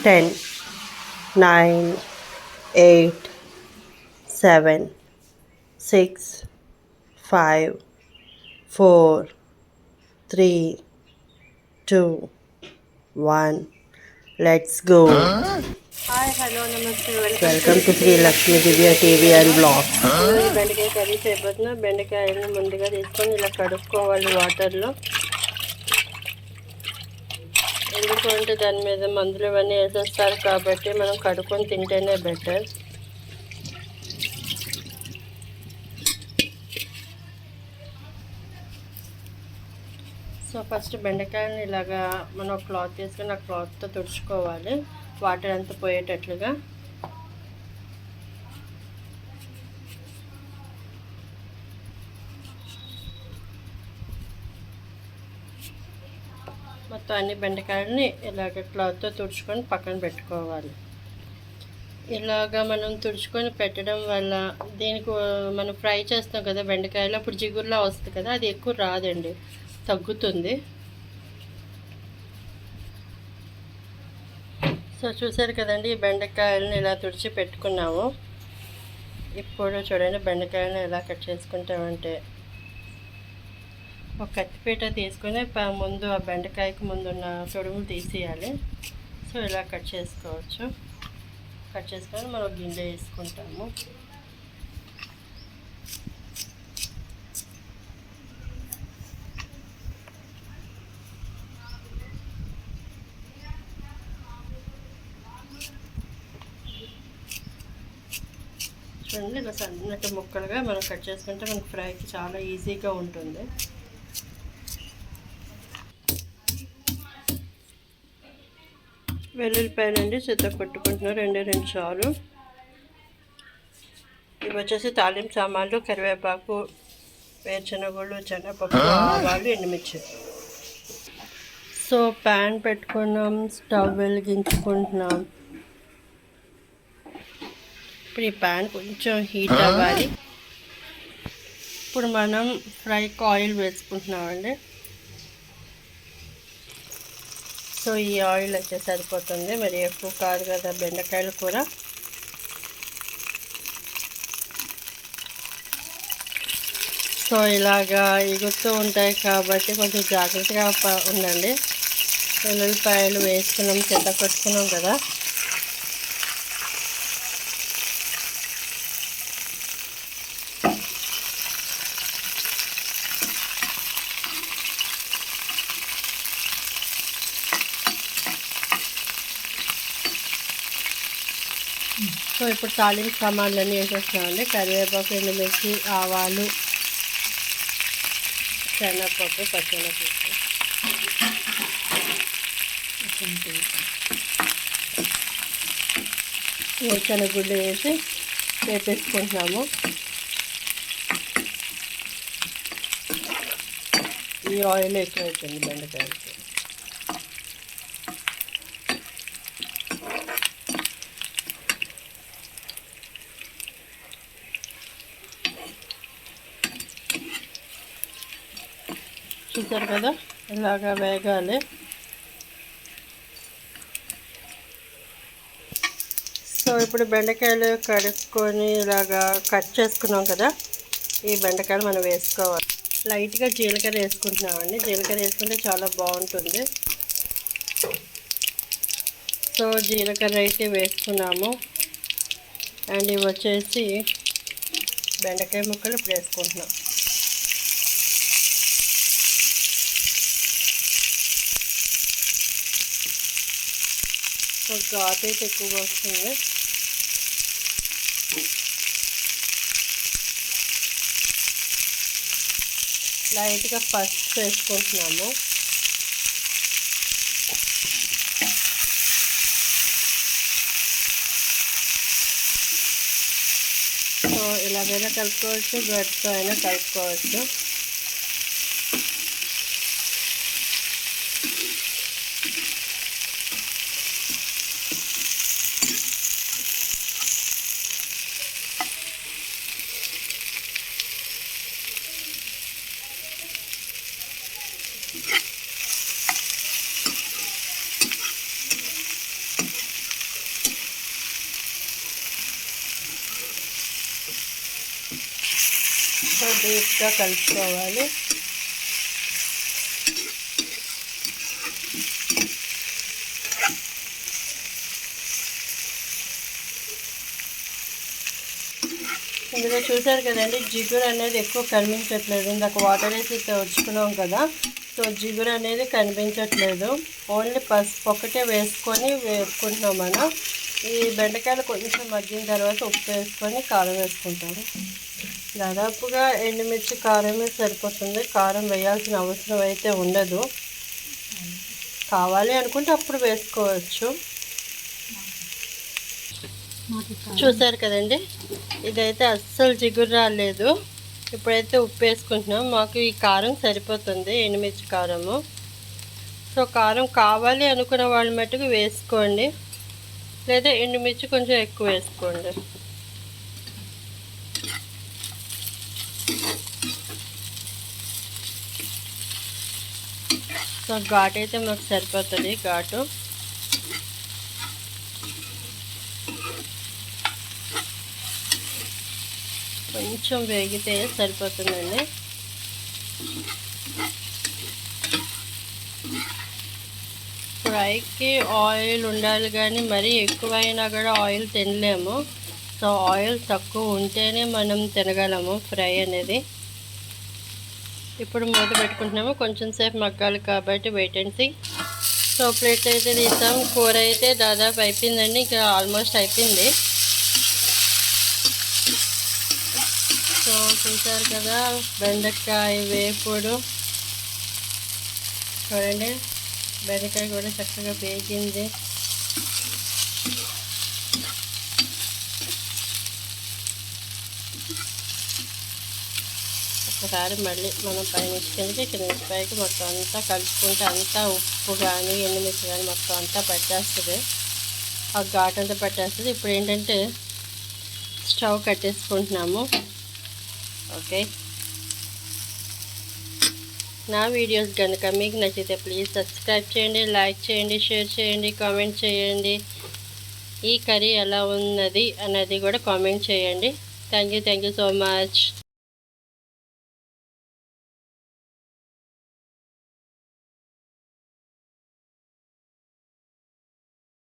10, 9, 8, 7, 6, 5, 4, 3, 2, 1. Let's go. Hi, hello, namaste. Welcome to Sree Lakshmi Divya TV and vlogs. బెండకాయ curry చేయబోతున్నా. బెండకాయలను ముందుగా తీసుకొని ఇలా కడుక్కోవాలి వాటర్లో. ఎందుకంటే దాని మీద మందులు ఇవన్నీ వేసేస్తారు కాబట్టి మనం కడుక్కొని తింటేనే బెటర్. సో ఫస్ట్ బెండకాయలను ఇలాగా మనం క్లాత్ తీసుకొని ఆ క్లాత్తో తుడుచుకోవాలి, వాటర్ అంతా పోయేటట్లుగా. మొత్తం అన్ని బెండకాయలని ఇలాగ క్లాత్తో తుడుచుకొని పక్కన పెట్టుకోవాలి. ఇలాగా మనం తుడుచుకొని పెట్టడం వల్ల దీనికి మనం ఫ్రై చేస్తాం కదా బెండకాయలు, అప్పుడు జిగురులా వస్తుంది కదా, అది ఎక్కువ రాదండి, తగ్గుతుంది. సో చూసారు కదండి, ఈ బెండకాయలను ఇలా తుడిచి పెట్టుకున్నాము. ఇప్పుడు చూడండి బెండకాయలను ఎలా కట్ చేసుకుంటామంటే, ఒక కత్తిపీట తీసుకొని ముందు ఆ బెండకాయకు ముందున్న తొడుములు తీసేయాలి. సో ఇలా కట్ చేసుకోవచ్చు. కట్ చేసుకొని మనం గిన్నె వేసుకుంటాము. చూడండి ఇలా సన్నటి ముక్కలుగా మనం కట్ చేసుకుంటే మనకు ఫ్రైకి చాలా ఈజీగా ఉంటుంది. వెల్లుల్లిపాయలండి చేత కొట్టుకుంటున్నారు, రెండు చాలు. ఇవి వచ్చేసి తాలింపు సామాన్లు, కరివేపాకు, వేరుశనగలు, శనగపప్పు, ఆవాలు, ఎండుమిర్చి. సో ప్యాన్ పెట్టుకున్నాం, స్టవ్ వెలిగించుకుంటున్నాం. ఇప్పుడు ఈ ప్యాన్ కొంచెం హీట్ అవ్వాలి. ఇప్పుడు మనం ఫ్రైకి ఆయిల్ వేసుకుంటున్నామండి. సో ఈ ఆయిల్ అయితే సరిపోతుంది, మరి ఎక్కువ కాదు కదా బెండకాయలు కూర. సో ఇలాగా ఎగుతూ ఉంటాయి కాబట్టి కొంచెం జాగ్రత్తగా ఉండండి. వెల్లుల్లిపాయలు వేసుకున్నాం, చెత్త కొట్టుకున్నాం కదా. సో ఇప్పుడు తాలింపు సామాన్లన్నీ వేసేస్తున్నామండి. కరివేపాకు, ఎండుమిర్చి, ఆవాలు, శనగపప్పు, పచ్చెనగపప్పు, వేరుశనగగుడ్డు వేసి వేపేసుకుంటున్నాము. ఈ ఆయిల్ ఎక్కువ అవుతుంది బెండకాయలకి. చూసారు కదా ఇలాగా వేగాలి. సో ఇప్పుడు బెండకాయలు కడుక్కొని ఇలాగా కట్ చేసుకున్నాం కదా, ఈ బెండకాయలు మనం వేసుకోవాలి. లైట్గా జీలకర్ర వేసుకుంటున్నామండి. జీలకర్ర వేసుకుంటే చాలా బాగుంటుంది. సో జీలకర్ర అయితే వేసుకున్నాము. అండ్ ఇవి వచ్చేసి బెండకాయ ముక్కలు ఇప్పుడు వేసుకుంటున్నాం. సో ఘాట్ అయితే ఎక్కువగా వస్తుంది. లైట్గా పసుపు వేసుకుంటున్నాము. సో ఇలాగైనా కలుపుకోవచ్చు, గట్టితో అయినా కలుపుకోవచ్చు. సో డీప్గా కలుపుకోవాలి. ఇందులో చూసారు కదండి, జిగురు అనేది ఎక్కువ కనిపించట్లేదు. ఇందాక వాటర్ వేసి వచ్చుకున్నాం కదా, సో జిగురు అనేది కనిపించట్లేదు. ఓన్లీ పసుపు ఒకటే వేసుకొని వేసుకుంటున్నాం మనం. ఈ బెండకాయలు కొంచెం మగ్గిన తర్వాత ఉప్పు వేసుకొని కారం వేసుకుంటాము. దాదాపుగా ఎండుమిర్చి కారమే సరిపోతుంది. కారం వేయాల్సిన అవసరం అయితే ఉండదు. కావాలి అనుకుంటే అప్పుడు వేసుకోవచ్చు. చూసారు కదండి, ఇదైతే అస్సలు జిగురు రాలేదు. ఇప్పుడైతే ఉప్పు వేసుకుంటున్నాం. మాకు ఈ కారం సరిపోతుంది, ఎండుమిర్చి కారము. సో కారం కావాలి అనుకున్న వాళ్ళ మట్టుకు వేసుకోండి, లేదా ఎండుమిర్చి కొంచెం ఎక్కువ వేసుకోండి. సో ఘాటు అయితే మాకు సరిపోతుంది. ఘాటు కొంచెం వేగితే సరిపోతుందండి. ఫ్రైకి ఆయిల్ ఉండాలి, కానీ మరీ ఎక్కువైనా కూడా ఆయిల్ తినలేము. సో ఆయిల్ తక్కువ ఉంటేనే మనం తినగలము ఫ్రై అనేది. ఇప్పుడు మూత పెట్టుకుంటున్నాము. కొంచెం సేపు మగ్గాలి కాబట్టి wait and see. So plate అయితే తీసాం. కూర అయితే దాదాపు అయిపోయిందండి, ఇంకా ఆల్మోస్ట్ అయిపోయింది. సో చూసారు కదా, బెండకాయ వేపుడు చూడండి. బెండకాయ కూడా చక్కగా వేగింది. ఒకసారి మళ్ళీ మనం పైనుంచి కింద నుంచి పైకి మొత్తం అంతా కలుపుకుంటే అంతా ఉప్పు కానీ ఎండుమిర్చి కానీ మొత్తం అంతా పట్టేస్తుంది. ఆ ఘాటు అంతా పట్టేస్తుంది. ఇప్పుడు ఏంటంటే స్టవ్ కట్టేసుకుంటున్నాము. ఓకే, నా వీడియోస్ కనుక మీకు నచ్చితే ప్లీజ్ సబ్స్క్రైబ్ చేయండి, లైక్ చేయండి, షేర్ చేయండి, కామెంట్ చేయండి. ఈ కర్రీ ఎలా ఉన్నది అన్నది కూడా కామెంట్ చేయండి. Thank you so much.